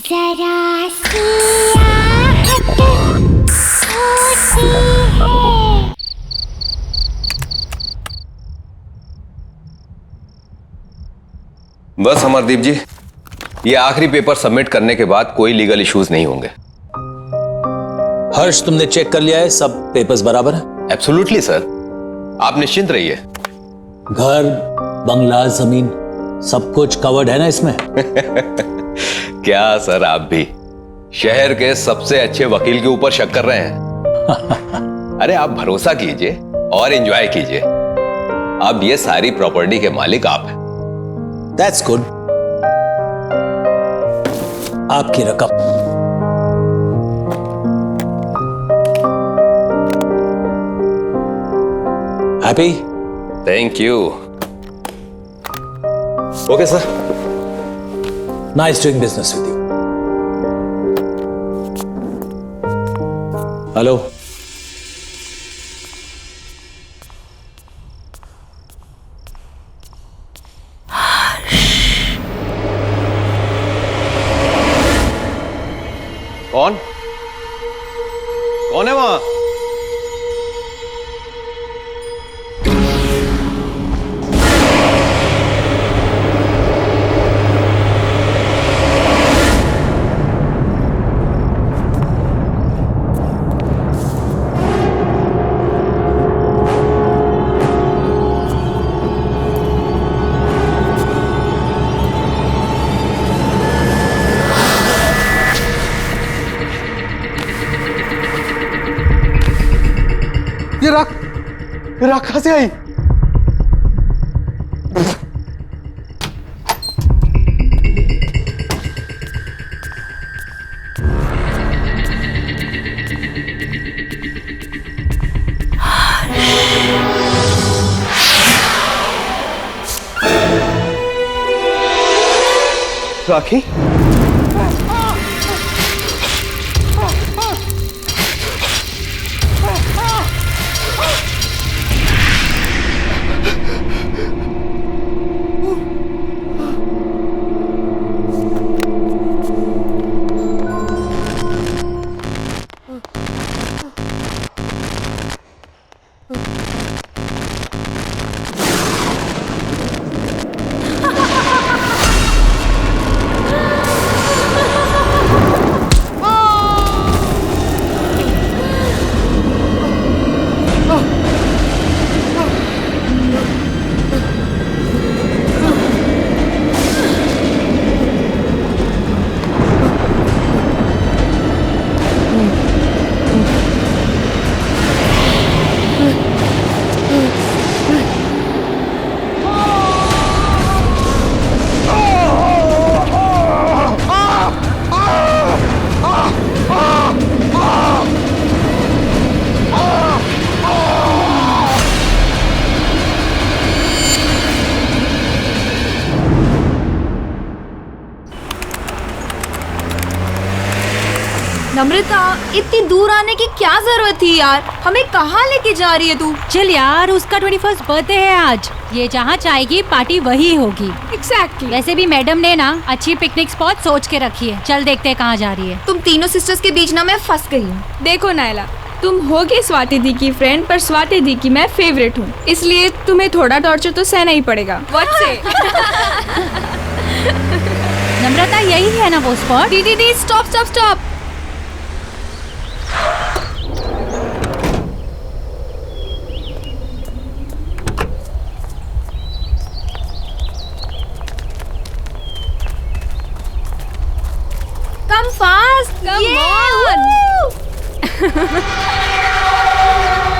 जरा सियाहत होती है। बस अमरदीप जी, ये आखिरी पेपर सबमिट करने के बाद कोई लीगल इश्यूज नहीं होंगे। हर्ष, तुमने चेक कर लिया है? सब पेपर्स बराबर है? एब्सोल्युटली सर, आप निश्चिंत रहिए। घर, बंगला, जमीन सब कुछ कवर्ड है ना इसमें? क्या सर, आप भी शहर के सबसे अच्छे वकील के ऊपर शक कर रहे हैं? अरे आप भरोसा कीजिए और एंजॉय कीजिए। अब ये सारी प्रॉपर्टी के मालिक आप हैं। That's good. आपकी रकम। Happy? Thank you. Okay sir. Nice doing business with you. Hello, कौन कौन है वहां? ये राख कहां से आई? राखी? नम्रता, इतनी दूर आने की क्या जरूरत थी यार? हमें कहाँ लेके जा रही है तू? चल यार, उसका 21st बर्थडे है आज। ये जहाँ चाहेगी पार्टी वही होगी। एग्जैक्टली। वैसे भी मैडम ने ना अच्छी पिकनिक स्पॉट सोच के रखी है। चल देखते हैं कहाँ जा रही है। तुम तीनों सिस्टर्स के बीच ना मैं फंस गई हूँ। देखो नायला, तुम होगी स्वाति दी की फ्रेंड, पर स्वाति दी की मैं फेवरेट हूँ, इसलिए तुम्हें थोड़ा टॉर्चर तो सहना ही पड़ेगा। व्हाट से? नम्रता, यही है ना वो स्पॉट? दीदी stop stop stop. Come fast! Come on!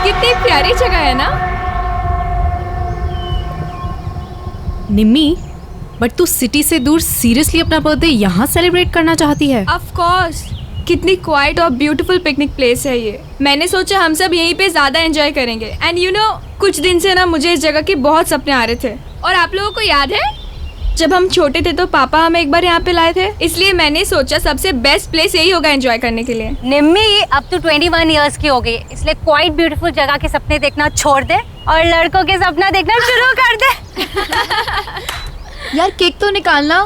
कितनी प्यारी जगह है ना? निम्मी, बट तू सिटी से दूर सीरियसली अपना बर्थडे यहाँ सेलिब्रेट करना चाहती है? Of course! कितनी क्वाइट और ब्यूटीफुल पिकनिक प्लेस है ये। मैंने सोचा हम सब यहीं पे ज्यादा एंजॉय करेंगे। एंड यू नो, कुछ दिन से ना मुझे इस जगह के बहुत सपने आ रहे थे। और आप लोगों को याद है जब हम छोटे थे तो पापा हमें एक बार यहाँ पे लाए थे, इसलिए मैंने सोचा सबसे बेस्ट प्लेस यही होगा एंजॉय करने के लिए। निम्मी, अब तो 21 इयर्स की हो गई, इसलिए क्वाइट ब्यूटीफुल जगह के सपने देखना छोड़ दे और लड़कों के सपना देखना शुरू कर दे। यार केक तो निकालना।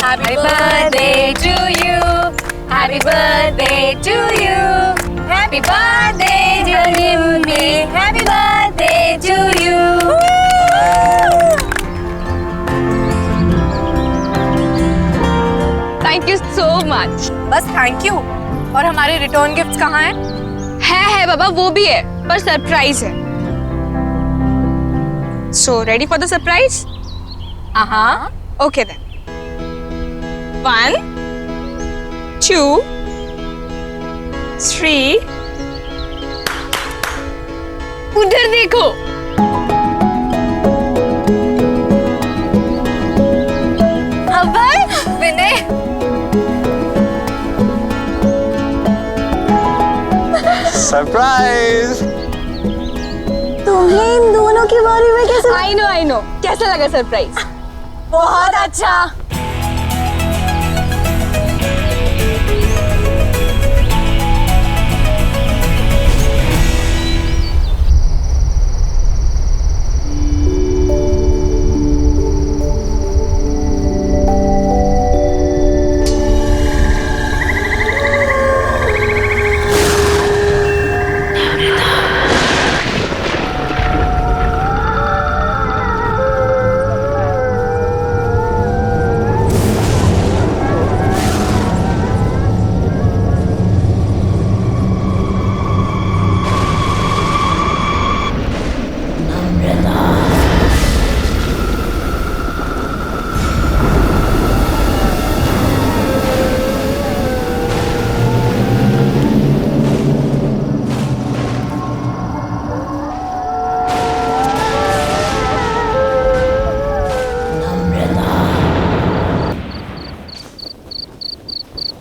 Happy birthday to you. Happy birthday to you. Happy birthday dear Nimmi. Happy birthday to you. Thank you so much. बस थैंक यू। और हमारे रिटर्न गिफ्ट्स कहाँ हैं? है बाबा, वो भी है पर सरप्राइज है। So ready for the surprise? हाँ। Okay then. 1 2 3। उधर देखो। अभय, विनय, सरप्राइज। तुम्हें इन दोनों के बारे में कैसे? I know. कैसा लगा सरप्राइज? बहुत अच्छा।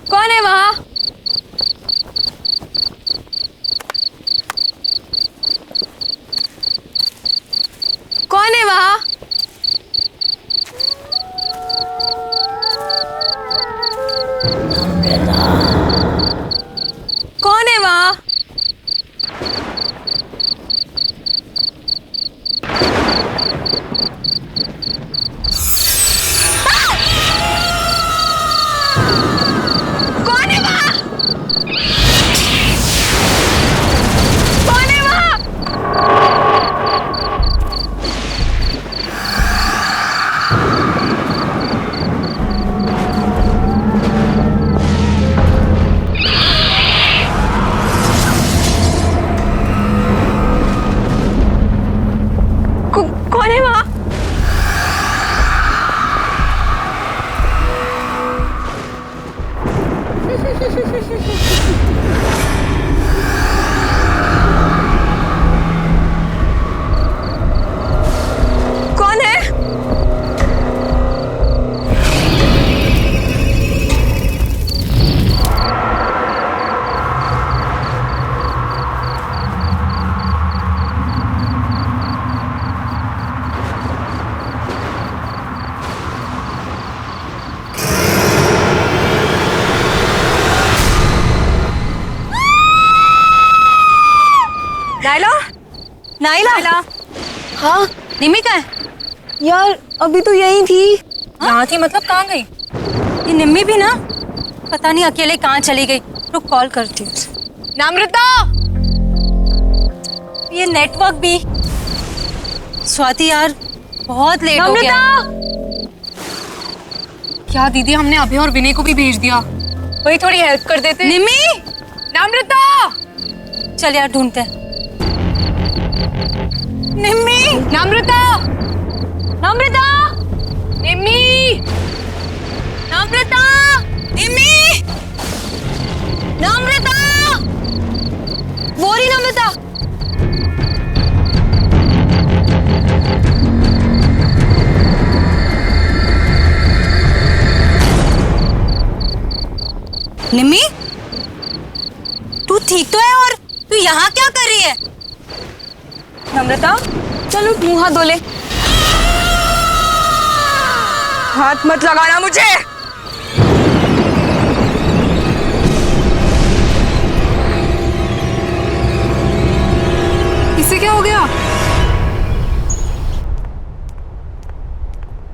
कौन है वहाँ? कौन है वहाँ? कौन है वहाँ? कौन है वहाँ? कौन है वहाँ? कौन है वहाँ? कौन है? Naila, Naila. हाँ, निम्मी कहाँ है? यार अभी तो यही थी। यहाँ थी मतलब कहाँ गई? ये निम्मी भी ना पता नहीं अकेले कहाँ चली गई। रुक कॉल करती हूँ। नम्रता, ये नेटवर्क भी। स्वाति यार बहुत लेट हो गया। क्या दीदी, हमने अभी और विनय को भी भेज दिया। वही थोड़ी हेल्प कर देते। निम्मी, नम्रता, चल यार ढूंढते हैं। निम्मी, नम्रता, नम्रता, निम्मी, नम्रता, निम्मी, नम्रता, बोरी नम्रता। निम्मी, तू ठीक तो है? और तू यहाँ क्या कर रही है? नम्रता, चलो मुंह हाथ धो ले। हाथ मत लगाना मुझे। इससे क्या हो गया?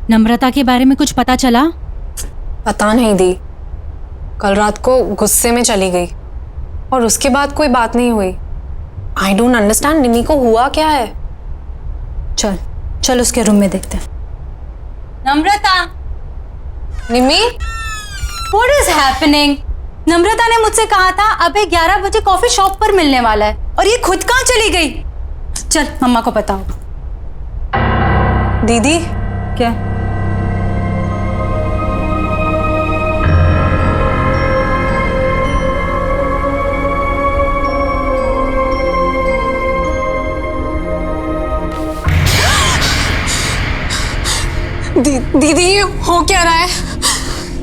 नम्रता के बारे में कुछ पता चला? पता नहीं दी, कल रात को गुस्से में चली गई और उसके बाद कोई बात नहीं हुई। आई डोंट अंडरस्टैंड, निमी को हुआ क्या है? चल चल उसके रूम में देखते हैं। नम्रता, निमी, व्हाट इज हैपनिंग? नम्रता ने मुझसे कहा था अभी 11 बजे कॉफी शॉप पर मिलने वाला है, और ये खुद कहाँ चली गई? चल मम्मा को बताओ। दीदी क्या? दीदी ये हो क्या रहा है?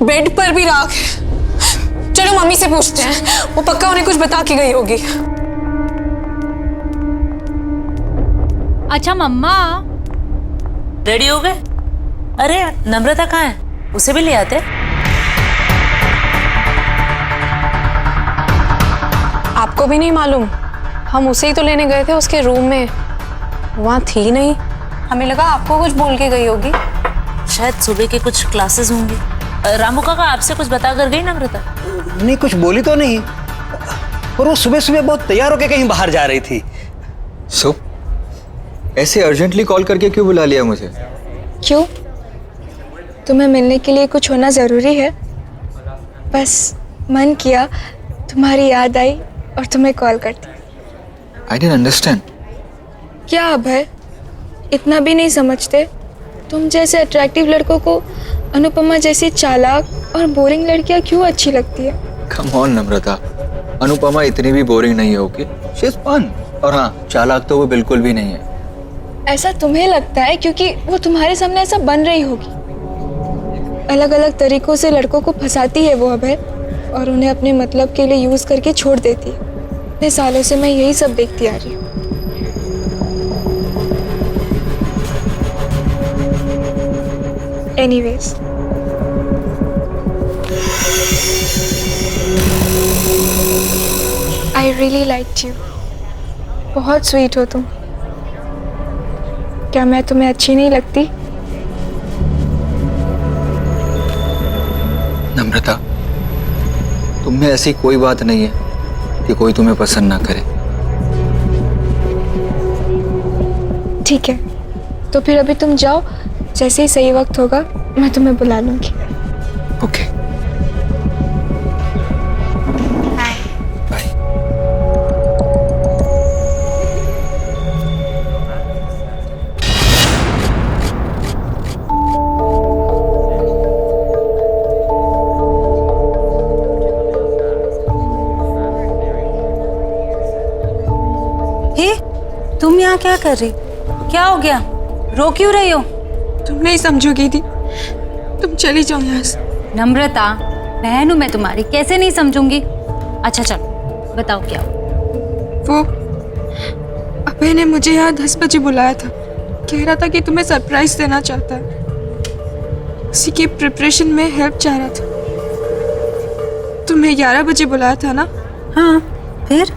बेड पर भी राख है। चलो मम्मी से पूछते हैं, वो पक्का उन्हें कुछ बता के गई होगी। अच्छा मम्मा, रेडी हो गए? अरे नम्रता कहाँ है? उसे भी ले आते। आपको भी नहीं मालूम? हम उसे ही तो लेने गए थे उसके रूम में, वहाँ थी नहीं। हमें लगा आपको कुछ बोल के गई होगी। शायद सुबह के कुछ क्लासेस होंगी। रामू काका आपसे कुछ बता कर गई नम्रता? नहीं, कुछ बोली तो नहीं, पर वो सुबह सुबह बहुत तैयार होकर कहीं बाहर जा रही थी। सो ऐसे अर्जेंटली कॉल करके क्यों बुला लिया मुझे? क्यों? तुम्हें मिलने के लिए कुछ होना ज़रूरी है? बस मन किया, तुम्हारी याद आई और तुम्हें कॉल करती। I didn't understand. क्या अभय, इतना भी नहीं समझते? तुम जैसे अट्रैक्टिव लड़कों को अनुपमा जैसी चालाक और बोरिंग लड़कियां क्यों अच्छी लगती है? कम ऑन नम्रता, अनुपमा इतनी भी बोरिंग नहीं होगी। She is fun. और हाँ, चालाक तो वो बिल्कुल भी नहीं है। ऐसा तुम्हें लगता है क्योंकि वो तुम्हारे सामने ऐसा बन रही होगी। अलग अलग तरीकों से लड़कों को फंसाती है वो अभय, और उन्हें अपने मतलब के लिए यूज करके छोड़ देती है। इतने सालों से मैं यही सब देखती आ रही हूँ। Anyways, I really liked you. बहुत स्वीट हो तुम। क्या मैं तुम्हें अच्छी नहीं लगती? नम्रता, तुम में ऐसी कोई बात नहीं है कि कोई तुम्हें पसंद ना करे। ठीक है, तो फिर अभी तुम जाओ, जैसे ही सही वक्त होगा मैं तुम्हें बुला लूंगी। Okay, bye. हे, तुम यहाँ क्या कर रही? क्या हो गया? रो क्यों रही हो? तुम नहीं समझोगी दी, तुम चली जाओ यहाँ से। नम्रता, बहन हूँ मैं तुम्हारी, कैसे नहीं समझूंगी? अच्छा चल बताओ क्या हुआ? वो अभय ने मुझे यहाँ 10 बजे बुलाया था। कह रहा था कि तुम्हें सरप्राइज देना चाहता है। उसी की प्रिपरेशन में हेल्प चाह रहा था। तुम्हें 11 बजे बुलाया था ना? हाँ, फिर?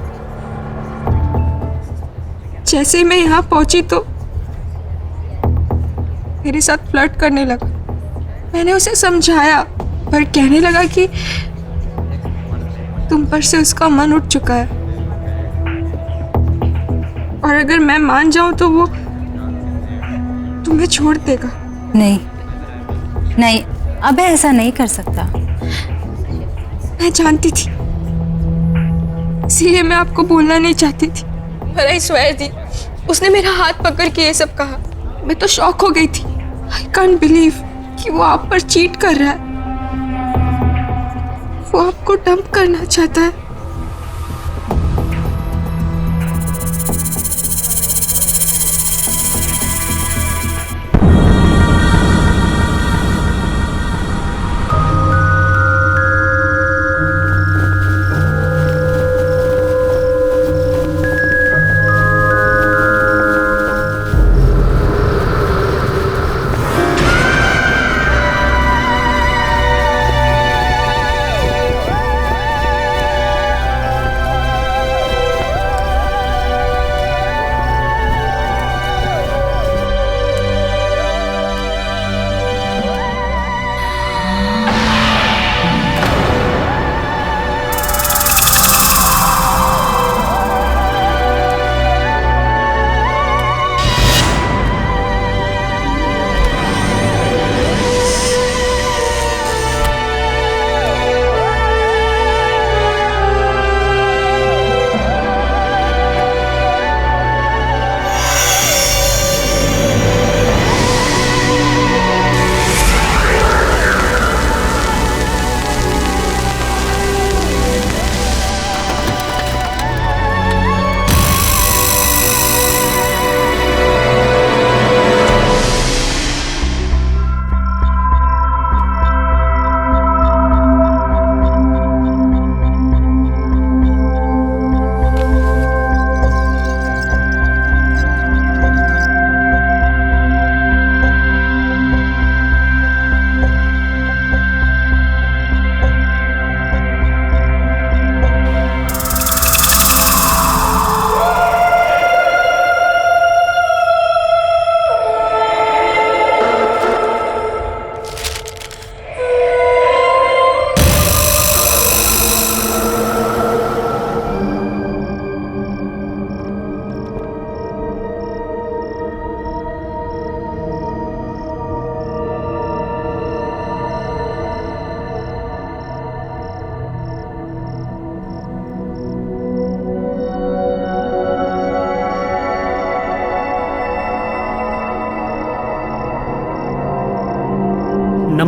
जैसे ही मैं यहाँ पहुंची तो मेरे साथ फ्लर्ट करने लगा। मैंने उसे समझाया, पर कहने लगा कि तुम पर से उसका मन उठ चुका है, और अगर मैं मान जाऊं तो वो तुम्हें छोड़ देगा। नहीं नहीं, अब ऐसा नहीं कर सकता। मैं जानती थी, इसीलिए मैं आपको बोलना नहीं चाहती थी, पर आई स्वेयर दी, उसने मेरा हाथ पकड़ के ये सब कहा। मैं तो शॉक हो गई थी। आई कांट बिलीव कि वो आप पर चीट कर रहा है। वो आपको डंप करना चाहता है।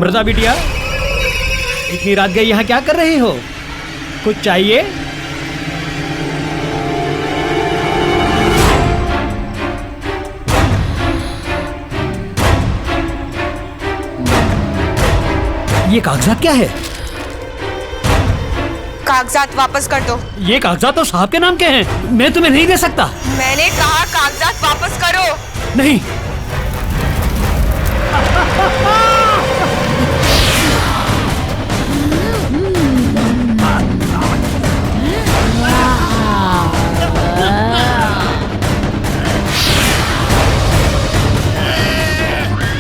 नम्रता बिटिया, इतनी रात गई यहाँ क्या कर रही हो? कुछ चाहिए? ये कागजात क्या है? कागजात वापस कर दो। ये कागजात तो साहब के नाम के हैं, मैं तुम्हें नहीं दे सकता। मैंने कहा कागजात वापस करो। नहीं।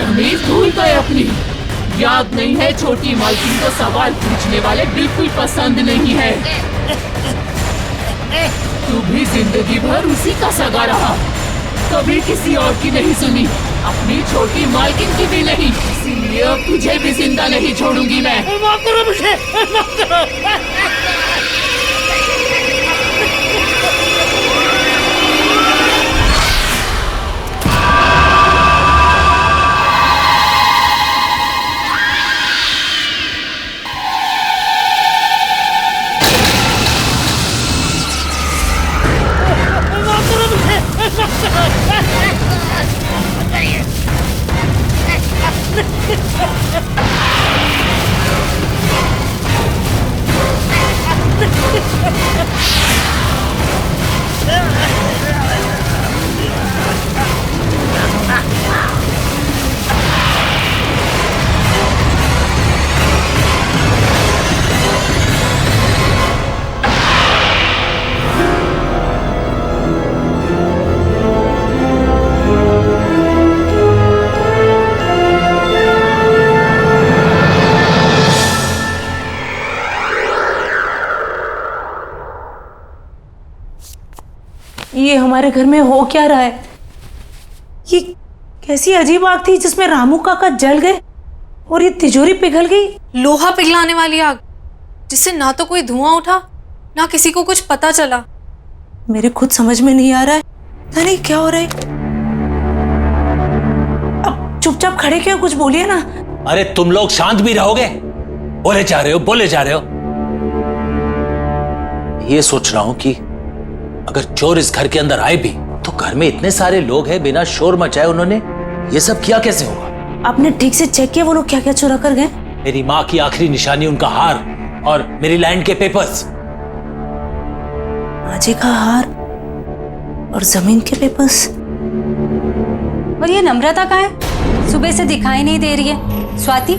तमीज भूल गए अपनी। याद नहीं है छोटी मालकिन को सवाल पूछने वाले बिल्कुल पसंद नहीं है। तू भी जिंदगी भर उसी का सगा रहा, कभी किसी और की नहीं सुनी, अपनी छोटी मालकिन की भी नहीं। इसीलिए अब तुझे भी जिंदा नहीं छोड़ूंगी मैं। माफ करो मुझे, माफ करो। ये हमारे घर में हो क्या रहा है? ये कैसी अजीब आग थी जिसमें रामू काका जल गए और ये तिजोरी पिघल गई। लोहा पिघलाने वाली आग, जिससे ना तो कोई धुआं उठा ना किसी को कुछ पता चला। मेरे खुद समझ में नहीं आ रहा है, पता नहीं क्या हो रहा है। अब चुपचाप खड़े क्यों, कुछ बोलिए ना। अरे तुम लोग शांत भी रहोगे? बोले जा रहे हो, बोले जा रहे हो। ये सोच रहा हूं कि अगर चोर इस घर के अंदर आए भी तो घर में इतने सारे लोग हैं, बिना शोर मचाए उन्होंने ये सब किया कैसे होगा? आपने ठीक से चेक किया वो लोग क्या क्या चुरा कर गए? मेरी माँ की आखिरी निशानी, उनका हार और मेरी लैंड के पेपर्स। माँ जी का हार और जमीन के पेपर्स। और ये नम्रता कहाँ है? सुबह से दिखाई नहीं दे रही है। स्वाति,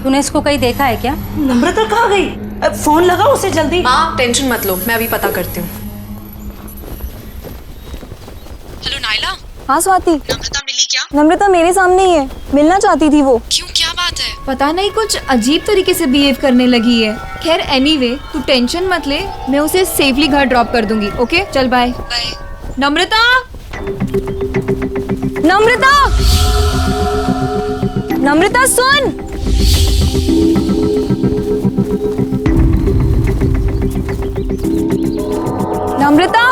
तूने इसको कहीं देखा है क्या? नम्रता कहाँ गई? फोन लगाओ उसे जल्दी। माँ टेंशन मत लो, मैं अभी पता करती हूँ। Hello Naila. हाँ स्वाति। नम्रता मिली क्या? नम्रता मेरे सामने ही है, मिलना चाहती थी वो। क्यों, क्या बात है? पता नहीं, कुछ अजीब तरीके से बिहेव करने लगी है। खैर एनीवे, तू टेंशन मत ले, मैं उसे सेफली घर ड्रॉप कर दूंगी। ओके चल बाय। नम्रता, नम्रता, नम्रता सुन। नम्रता,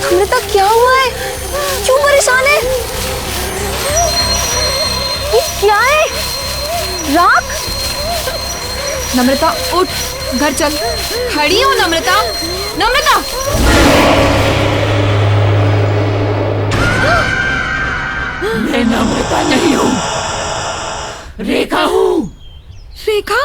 नम्रता क्या हुआ है? क्यों परेशान है? ये क्या है? राख? नम्रता उठ, घर चल। खड़ी हो नम्रता, नम्रता। मैं नम्रता नहीं हूँ, रेखा हूँ। रेखा?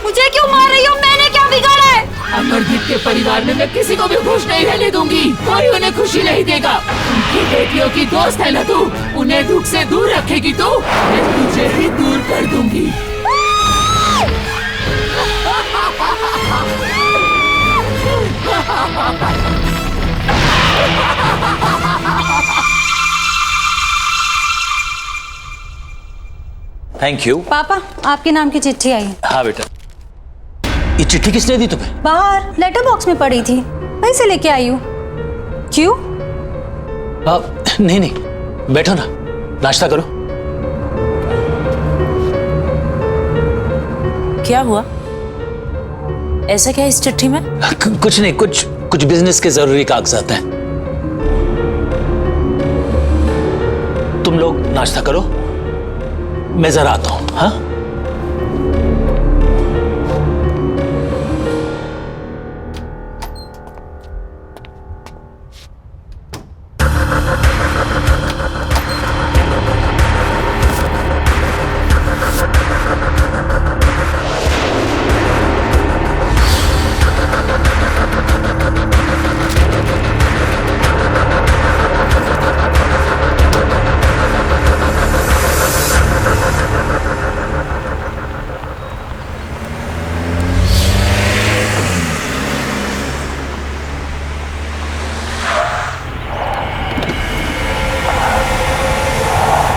मुझे क्यों मार रही हो? मैंने क्या बिगाड़ा है? अमरदीप के परिवार में मैं किसी को भी खुश नहीं रहने दूंगी। कोई उन्हें खुशी नहीं देगा। उनकी उनकी बेटियों की दोस्त है ना तू, उन्हें दुख से दूर रखेगी तू, मैं तुझे भी दूर कर दूंगी। Thank you. पापा, आपके नाम की चिट्ठी आई है। हाँ बेटा, ये चिट्ठी किसने दी तुम्हें? बाहर लेटर बॉक्स में पड़ी थी, वहीं से लेके आई हूँ। क्यों? नहीं नहीं, बैठो ना, नाश्ता करो। क्या हुआ? ऐसा क्या इस चिट्ठी में? कुछ नहीं, कुछ बिजनेस के जरूरी कागजात हैं। तुम लोग नाश्ता करो, मैं जरा आता हूं। हाँ,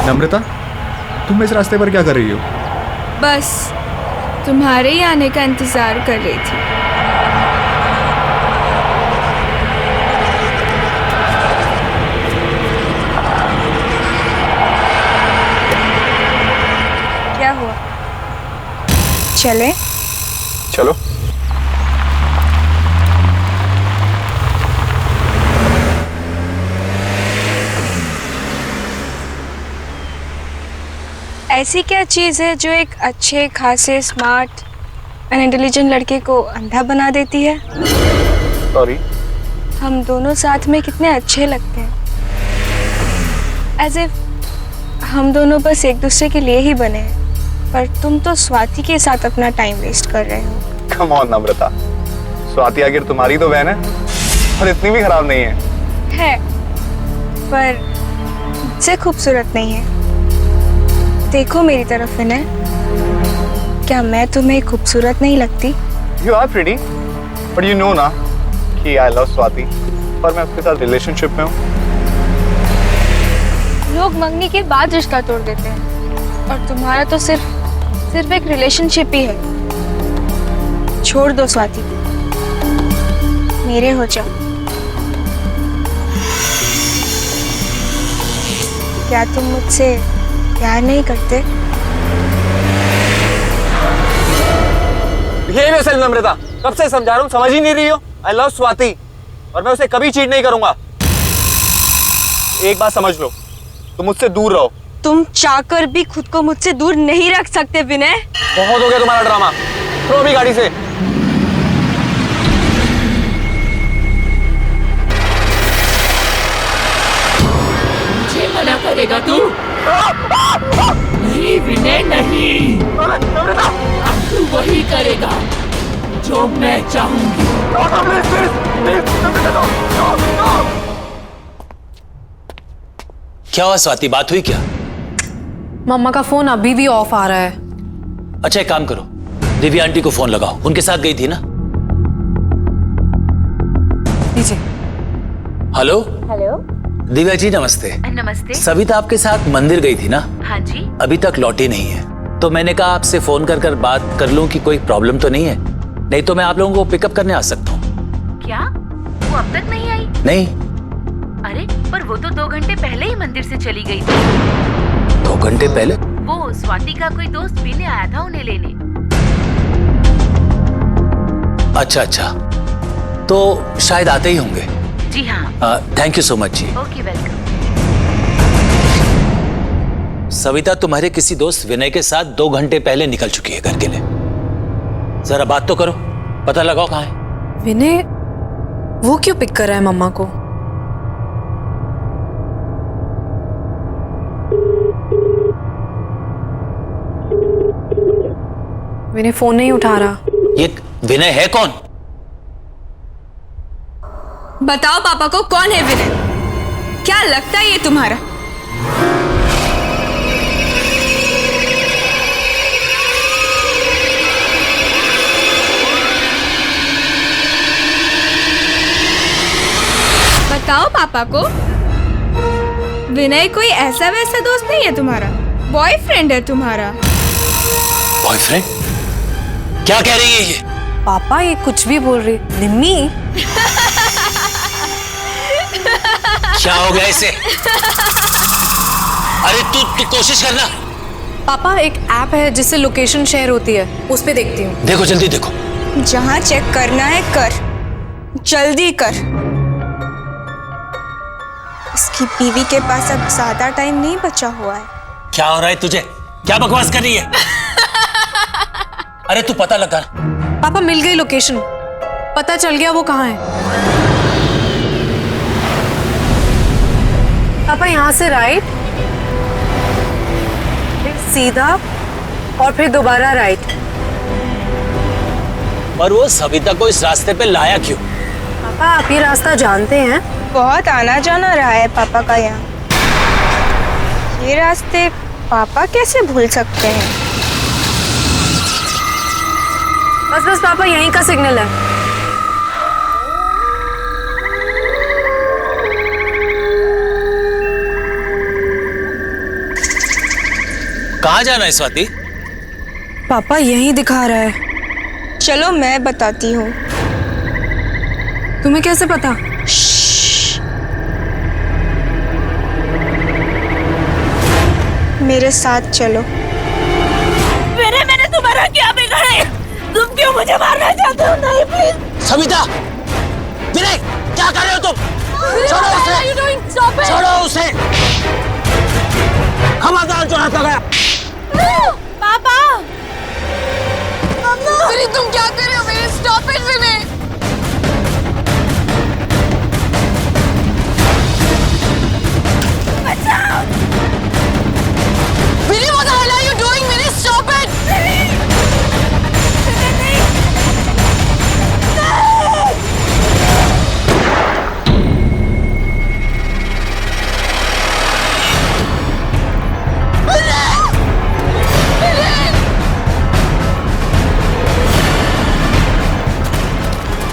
नम्रता, तुम इस रास्ते पर क्या कर रही हो? बस तुम्हारे ही आने का इंतजार कर रही थी। क्या हुआ? चले? चलो। ऐसी क्या चीज़ है जो एक अच्छे खासे स्मार्ट एंड इंटेलिजेंट लड़के को अंधा बना देती है? सॉरी। हम दोनों साथ में कितने अच्छे लगते हैं, एज इफ हम दोनों बस एक दूसरे के लिए ही बने हैं, पर तुम तो स्वाति के साथ अपना टाइम वेस्ट कर रहे हो। कम ऑन नम्रता, स्वाति आखिर तुम्हारी तो बहन है और इतनी भी खराब नहीं है। पर मुझसे खूबसूरत नहीं है। देखो मेरी तरफ विनय, क्या मैं तुम्हें खूबसूरत नहीं लगती? You are pretty, but you know ना कि I love स्वाति और मैं उसके साथ रिलेशनशिप में हूँ। लोग मंगनी के बाद रिश्ता तोड़ देते हैं और तुम्हारा तो सिर्फ एक रिलेशनशिप ही है। छोड़ दो स्वाति, मेरे हो जाओ। क्या तुम मुझसे प्यार नहीं करते? नम्रता, कब से समझा रहा हूँ, समझ ही नहीं रही हो। आई लव स्वाति और मैं उसे कभी चीट नहीं करूंगा। एक बात समझ लो, तुम मुझसे दूर रहो। तुम चाहकर भी खुद को मुझसे दूर नहीं रख सकते विनय। बहुत हो गया तुम्हारा ड्रामा, उतरो अभी गाड़ी से। मुझे मना करेगा तू? नहीं विनय नहीं, अब तू वही करेगा जो मैं चाहूंगी। क्या हुआ स्वाति, बात हुई क्या? मम्मा का फोन अभी भी ऑफ आ रहा है। अच्छा एक काम करो, दिव्या आंटी को फोन लगाओ, उनके साथ गई थी ना? लीजिए। Hello hello. दिव्या जी नमस्ते। नमस्ते। सविता आपके साथ मंदिर गई थी ना? हाँ जी। अभी तक लौटी नहीं है, तो मैंने कहा आपसे फोन कर बात कर लूं कि कोई प्रॉब्लम तो नहीं है, नहीं तो मैं आप लोगों को पिकअप करने आ सकता हूँ। क्या वो अब तक नहीं आई? नहीं। अरे पर वो तो 2 घंटे पहले ही मंदिर से चली गई थी। 2 घंटे पहले? वो स्वाति का कोई दोस्त पीने आया था उन्हें लेने। अच्छा, तो शायद आते ही होंगे। जी हाँ। थैंक यू सो मच जी। Okay welcome. सविता तुम्हारे किसी दोस्त विनय के साथ 2 घंटे पहले निकल चुकी है घर के लिए। जरा बात तो करो, पता लगाओ कहाँ है। विनय वो क्यों पिक कर रहा है मम्मा को? विनय फोन नहीं उठा रहा। ये विनय है कौन? बताओ पापा को कौन है विनय? क्या लगता है ये तुम्हारा? बताओ पापा को। विनय कोई ऐसा वैसा दोस्त नहीं है तुम्हारा, बॉयफ्रेंड है तुम्हारा। बॉयफ्रेंड? क्या कह रही है ये? पापा ये कुछ भी बोल रही। निम्मी क्या हो गया इसे? अरे तू कोशिश करना। पापा एक ऐप है जिससे लोकेशन शेयर होती है, उस पे देखती हूँ। देखो जल्दी देखो। जहाँ चेक करना है कर, जल्दी कर। इसकी बीवी के पास अब ज्यादा टाइम नहीं बचा हुआ है। क्या हो रहा है तुझे? क्या बकवास कर रही है? अरे तू पता लगा। पापा मिल गई लोकेशन, पता चल गया वो कहाँ है। पापा यहाँ से राइट, फिर सीधा और फिर दोबारा राइट। और वो सविता को इस रास्ते पे लाया क्यों? पापा आप ये रास्ता जानते हैं? बहुत आना जाना रहा है पापा का यहाँ। ये रास्ते पापा कैसे भूल सकते हैं? बस बस पापा यहीं का सिग्नल है। कहाँ जाना है स्वाति? पापा यहीं दिखा रहा है। चलो मैं बताती हूँ। तुम्हें कैसे पता? मेरे साथ चलो। मैंने तुम्हारा क्या बिगाड़ा? तुम क्यों मुझे मारना चाहते हो? नहीं प्लीज। सविता, विनय, क्या कर रहे हो तुम? छोड़ो उसे, छोड़ो उसे। खबरदार जो हाथ लगाया। पापा विनय तुम क्या कर रहे हो? विनय स्टॉप इट। विनय बचाओ। विनय what the hell are you doing? Vinay stop it।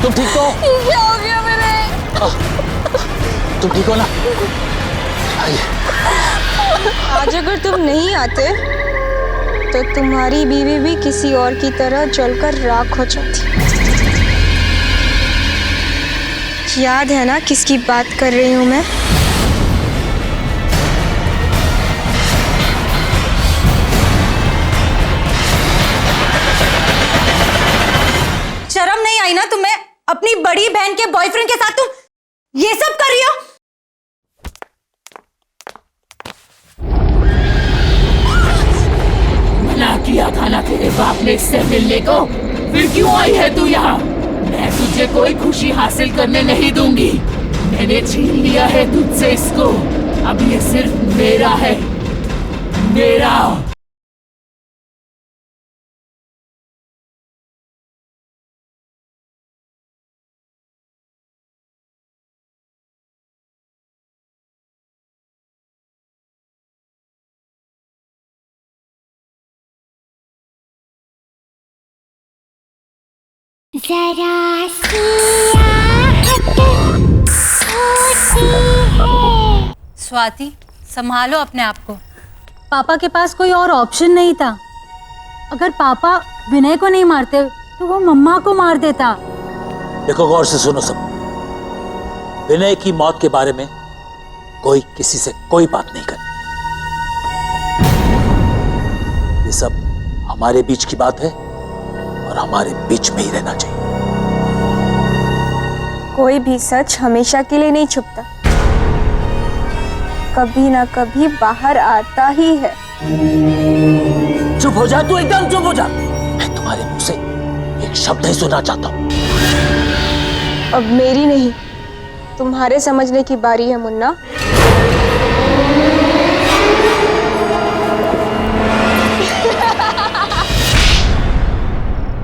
तुम ठीक तो? क्या हो गया विनय? तुम ठीक हो ना? आज अगर तुम नहीं आते तो तुम्हारी बीवी भी किसी और की तरह जलकर राख हो जाती। याद है ना किसकी बात कर रही हूँ मैं? शर्म नहीं आई ना तुम्हें? अपनी बड़ी बहन के बॉयफ्रेंड के साथ तुम ये सब कर रही हो? मना किया था ना तेरे बाप ने इससे मिलने को, फिर क्यों आई है तू यहाँ? मैं तुझे कोई खुशी हासिल करने नहीं दूंगी। मैंने छीन लिया है तुझसे इसको, अब ये सिर्फ मेरा है, मेरा। जरा सी आहट होती है। स्वाति संभालो अपने आप को। पापा के पास कोई और ऑप्शन नहीं था। अगर पापा विनय को नहीं मारते तो वो मम्मा को मार देता। देखो गौर से सुनो सब। विनय की मौत के बारे में कोई किसी से कोई बात नहीं करे। ये सब हमारे बीच की बात है और हमारे बीच में ही रहना चाहिए। कोई भी सच हमेशा के लिए नहीं छुपता, कभी ना कभी बाहर आता ही है। चुप हो जा तू, एकदम चुप हो जा। मैं तुम्हारे मुंह से एक शब्द ही सुनना चाहता हूं। अब मेरी नहीं तुम्हारे समझने की बारी है मुन्ना।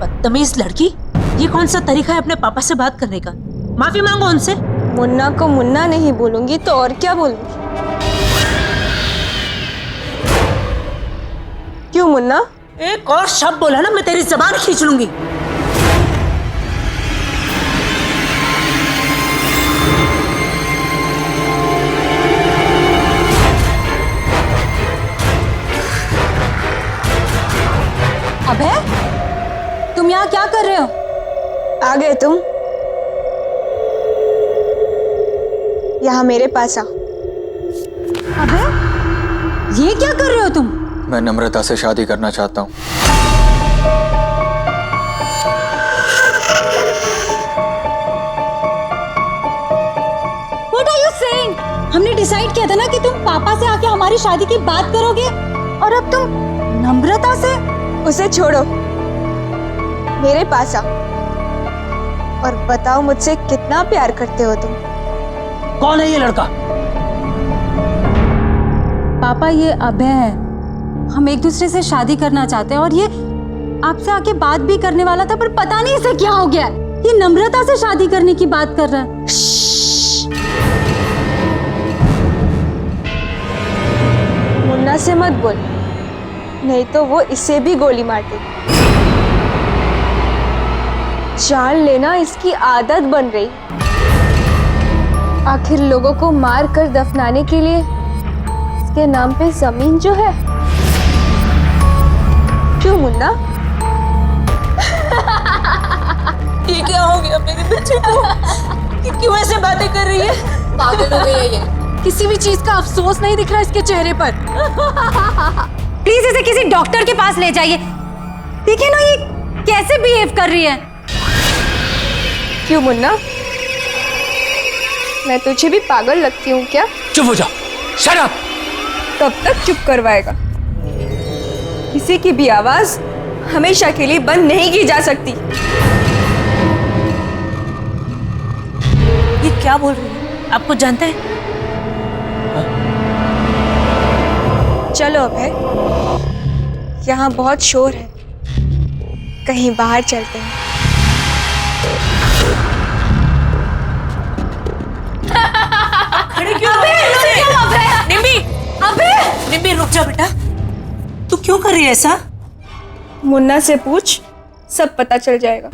बदतमीज लड़की, ये कौन सा तरीका है अपने पापा से बात करने का? माफी मांगो उनसे। मुन्ना को मुन्ना नहीं बोलूंगी तो और क्या बोलूंगी? क्यों मुन्ना? एक और शब्द बोला ना मैं तेरी जबान खींच लूंगी। अबे तुम यहाँ क्या कर रहे हो? आ गए तुम? यहाँ मेरे पास आओ। अबे ये क्या कर रहे हो तुम? मैं नम्रता से शादी करना चाहता हूँ। What are you saying? हमने डिसाइड किया था ना कि तुम पापा से आके हमारी शादी की बात करोगे, और अब तुम नम्रता से? उसे छोड़ो, मेरे पास आओ और बताओ मुझसे कितना प्यार करते हो तुम। कौन है ये लड़का? पापा ये अभय है। हम एक दूसरे से शादी करना चाहते हैं और ये आपसे आके बात भी करने वाला था, पर पता नहीं इसे क्या हो गया। ये नम्रता से शादी करने की बात कर रहा है। मुन्ना से मत बोल, नहीं तो वो इसे भी गोली मार देगी। जान लेना इसकी आदत बन रही। आखिर लोगों को मार कर दफनाने के लिए इसके नाम पे जमीन जो है। क्यों मुन्ना? ये क्या हो गया मेरे बच्चे को? कि क्यों ऐसे बातें कर रही है? पागल हो गई है ये। किसी भी चीज का अफसोस नहीं दिख रहा इसके चेहरे पर। प्लीज इसे किसी डॉक्टर के पास ले जाइए। देखिए ना ये कैसे बिहेव कर रही है। क्यों मुन्ना, मैं तुझे भी पागल लगती हूँ क्या? चुप हो जाओ, शट अप। कब तक चुप करवाएगा? किसी की भी आवाज हमेशा के लिए बंद नहीं की जा सकती। ये क्या बोल रही है? आपको जानते हैं? चलो अभय, यहाँ बहुत शोर है, कहीं बाहर चलते हैं। खड़े क्यों हो? निम्मी, निम्मी रुक जा बेटा। तू क्यों कर रही है ऐसा? मुन्ना से पूछ, सब पता चल जाएगा।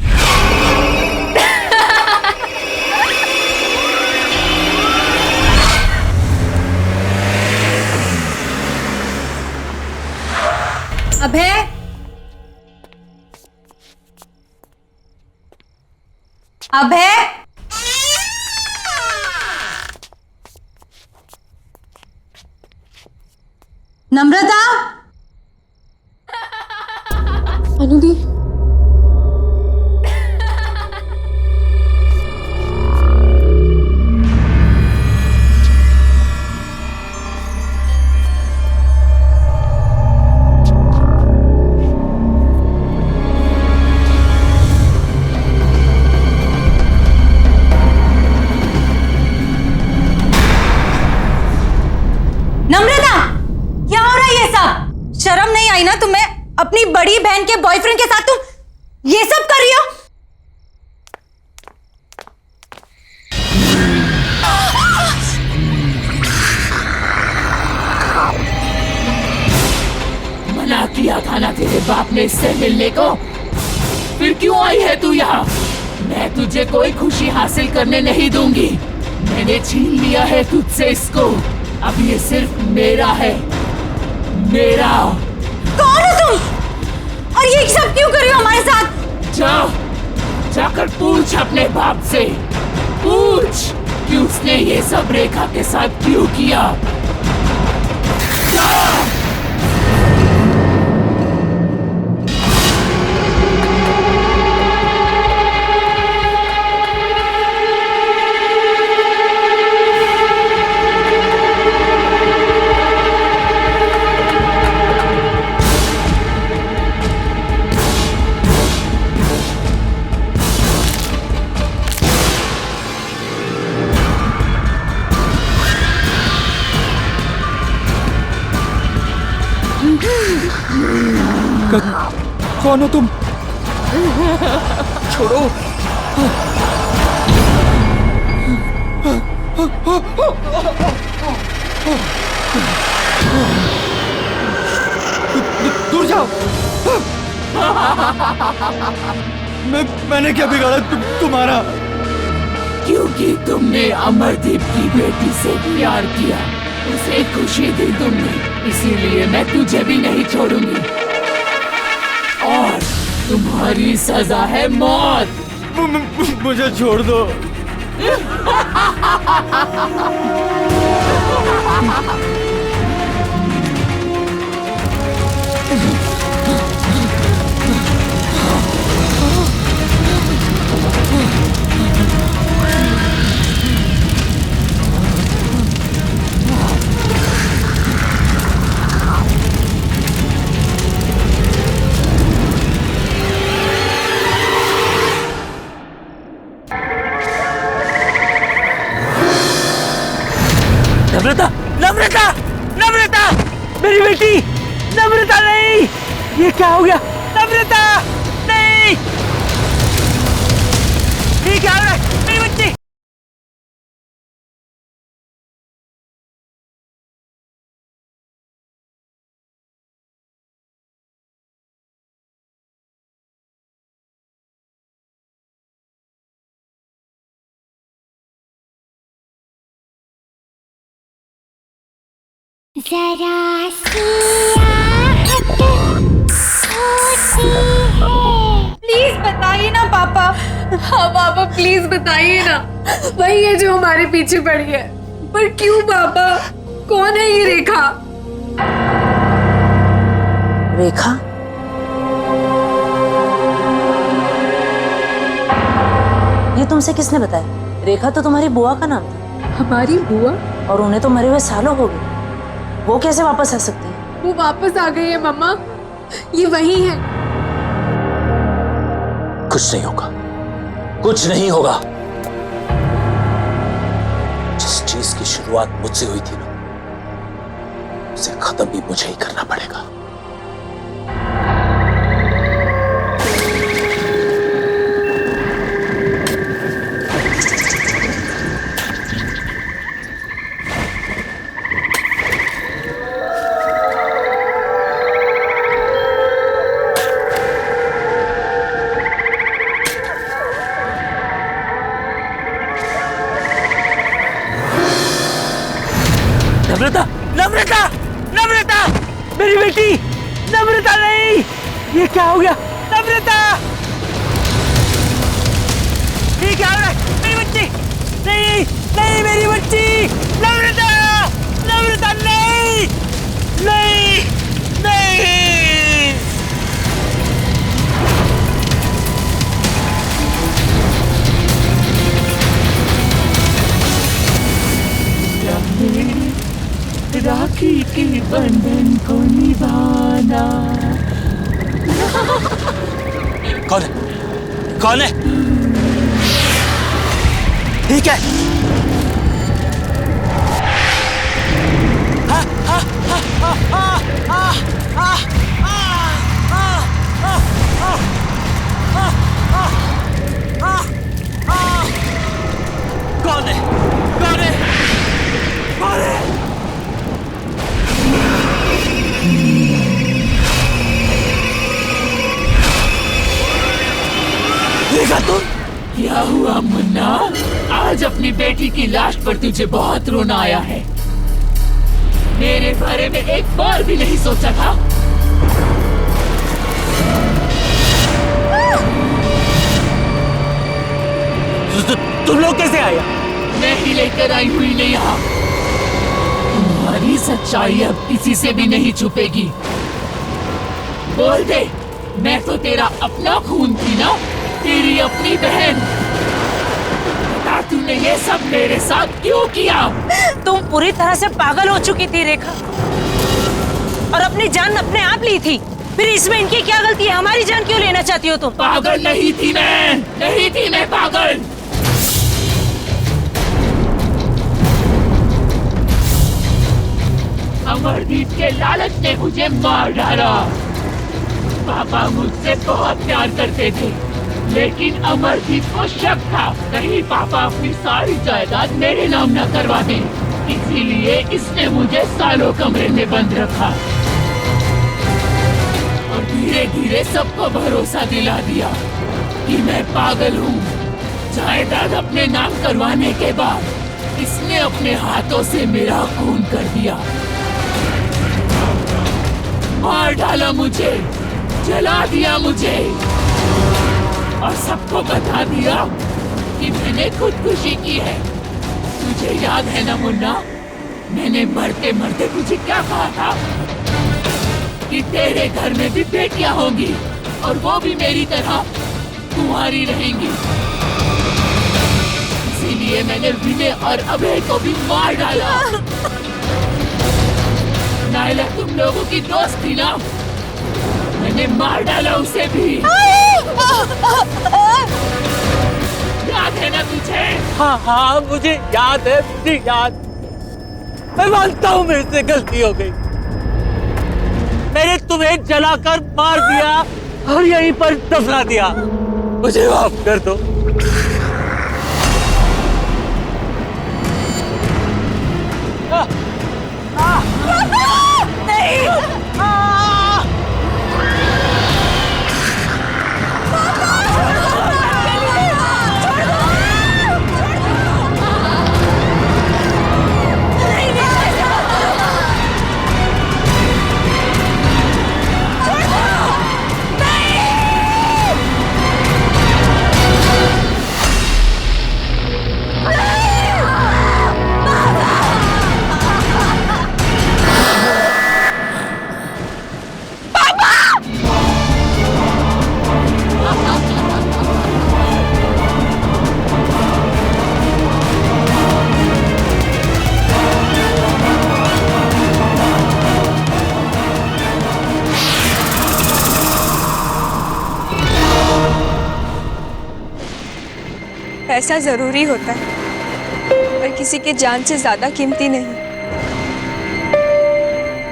अभय, अभय, नम्रता, अनुदी, शर्म नहीं आई ना तुम्हें? अपनी बड़ी बहन के बॉयफ्रेंड के साथ तुम ये सब कर रही हो? मना किया था ना तेरे बाप ने इससे मिलने को, फिर क्यों आई है तू यहाँ? मैं तुझे कोई खुशी हासिल करने नहीं दूंगी। मैंने छीन लिया है तुझसे इसको, अब ये सिर्फ मेरा है, मेरा। कौन हो तुम? और ये सब क्यों कर रही हो हमारे साथ? जाकर पूछ अपने बाप से, पूछ कि उसने ये सब रेखा के साथ क्यों किया। जा। कौन हो तुम? छोड़ो। दूर जाओ। मैंने क्या बिगाड़ा तुम्हारा? क्योंकि तुमने अमरदीप की बेटी से प्यार किया, उसे खुशी दी तुमने, इसीलिए मैं तुझे भी नहीं छोड़ूंगी। और तुम्हारी सजा है मौत। मुझे छोड़ दो। नम्रता, नम्रता, नम्रता, मेरी बेटी, नम्रता नहीं, ये क्या हो गया? नम्रता, नहीं, ये क्या हो रहा है? मेरी बच्ची। जरा सी आहट होती है। प्लीज बताइए ना पापा। हाँ पापा प्लीज बताइए ना, वही है जो हमारे पीछे पड़ी है। पर क्यों पापा? कौन है ये रेखा? रेखा? ये तुमसे किसने बताया? रेखा तो तुम्हारी बुआ का नाम था। हमारी बुआ? और उन्हें तो मरे हुए सालों हो गए, वो कैसे वापस आ सकती है? वो वापस आ गई है मम्मा, ये वही है। कुछ नहीं होगा, कुछ नहीं होगा। जिस चीज की शुरुआत मुझसे हुई थी ना, उसे खत्म भी मुझे ही करना पड़ेगा। नम्रता, नम्रता, नम्रता, मेरी बेटी, नम्रता नहीं, ये क्या हो गया? नम्रता, ये क्या हो रहा है? मेरी बच्ची, नहीं, नहीं, मेरी बच्ची, नम्रता, नम्रता नहीं, नहीं, नहीं। राखी के बंधन को निभाना। कौन है? कौन है? ठीक है। कौन है? कौन है? कौन है? देखा तुम? क्या हुआ मुन्ना? आज अपनी बेटी की लाश पर तुझे बहुत रोना आया है। मेरे बारे में एक बार भी नहीं सोचा था। तुम लोग कैसे आए? मैं ही लेकर आई हुई नहीं यहाँ। तुम्हारी सच्चाई अब किसी से भी नहीं छुपेगी। बोल दे, मैं तो तेरा अपना खून थी ना, तेरी अपनी बहन। बता, तूने ये सब मेरे साथ क्यों किया? तुम पूरी तरह से पागल हो चुकी थी रेखा, और अपनी जान अपने आप ली थी। फिर इसमें इनकी क्या गलती है? हमारी जान क्यों लेना चाहती हो तुम? पागल नहीं थी मैं, नहीं थी मैं पागल। अमरदीप के लालच ने मुझे मार डाला। पापा मुझसे बहुत प्यार करते थे, लेकिन अमरजीत को शक था कहीं पापा अपनी सारी जायदाद मेरे नाम न करवा दें, इसीलिए इसने मुझे सालों कमरे में बंद रखा और धीरे धीरे सबको भरोसा दिला दिया कि मैं पागल हूँ। जायदाद अपने नाम करवाने के बाद इसने अपने हाथों से मेरा खून कर दिया, मार डाला मुझे, जला दिया मुझे और सबको बता दिया कि मैंने खुदकुशी की है। तुझे याद है ना मुन्ना, मैंने मरते मरते तुझे क्या कहा था कि तेरे घर में भी बेटियां होंगी और वो भी मेरी तरह कुंवारी रहेंगी। इसीलिए मैंने विनय और अभय को भी मार डाला। नायला तुम लोगों की दोस्त थी ना, मैंने मार डाला उसे भी। याद है ना तुझे? हाँ हाँ मुझे याद है, मुझे याद। मैं मानता हूँ मेरे से गलती हो गई, मैंने तुम्हें जलाकर मार दिया और यहीं पर दफना दिया। मुझे माफ कर दो। पैसा जरूरी होता है पर किसी की जान से ज्यादा कीमती नहीं।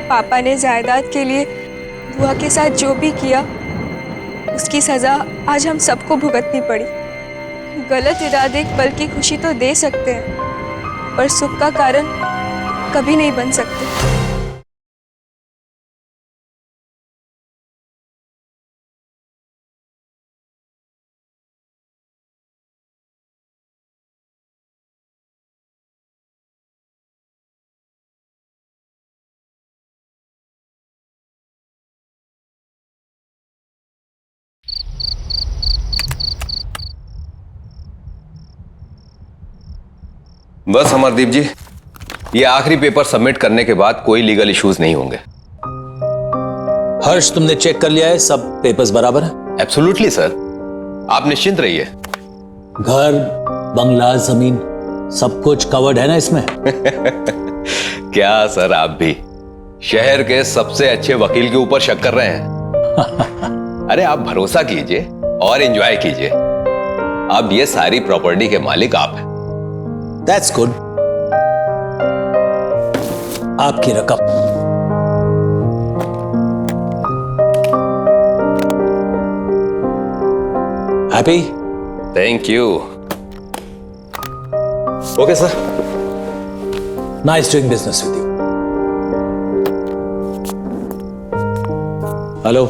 पापा ने जायदाद के लिए बुआ के साथ जो भी किया उसकी सजा आज हम सबको भुगतनी पड़ी। गलत इरादे एक पल की खुशी तो दे सकते हैं पर सुख का कारण कभी नहीं बन सकते। बस अमरदीप जी, ये आखिरी पेपर सबमिट करने के बाद कोई लीगल इश्यूज नहीं होंगे। हर्ष, तुमने चेक कर लिया है? सब पेपर्स बराबर है? एब्सोल्युटली सर, आप निश्चिंत रहिए। घर, बंगला, जमीन सब कुछ कवर्ड है ना इसमें? क्या सर, आप भी शहर के सबसे अच्छे वकील के ऊपर शक कर रहे हैं? अरे आप भरोसा कीजिए और एंजॉय कीजिए। अब ये सारी प्रॉपर्टी के मालिक आप हैं। That's good. आपकी रकम। Happy? Thank you. Okay, sir. Nice doing business with you. Hello.